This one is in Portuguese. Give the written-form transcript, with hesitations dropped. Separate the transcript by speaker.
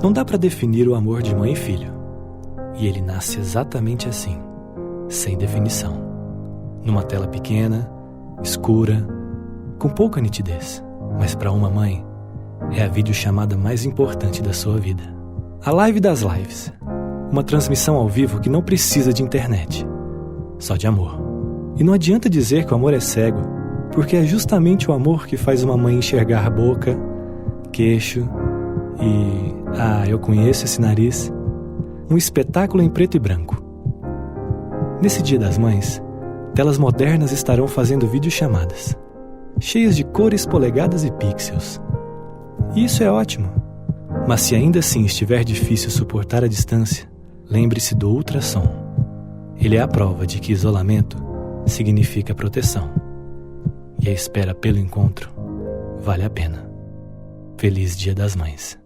Speaker 1: Não dá para definir o amor de mãe e filho. E ele nasce exatamente assim, sem definição. Numa tela pequena, escura, com pouca nitidez. Mas para uma mãe, é a videochamada mais importante da sua vida. A live das lives. Uma transmissão ao vivo que não precisa de internet. Só de amor. E não adianta dizer que o amor é cego, porque é justamente o amor que faz uma mãe enxergar boca, queixo e... eu conheço esse nariz. Um espetáculo em preto e branco. Nesse Dia das Mães, telas modernas estarão fazendo videochamadas, cheias de cores, polegadas e pixels. E isso é ótimo. Mas se ainda assim estiver difícil suportar a distância, lembre-se do ultrassom. Ele é a prova de que isolamento significa proteção. E a espera pelo encontro vale a pena. Feliz Dia das Mães.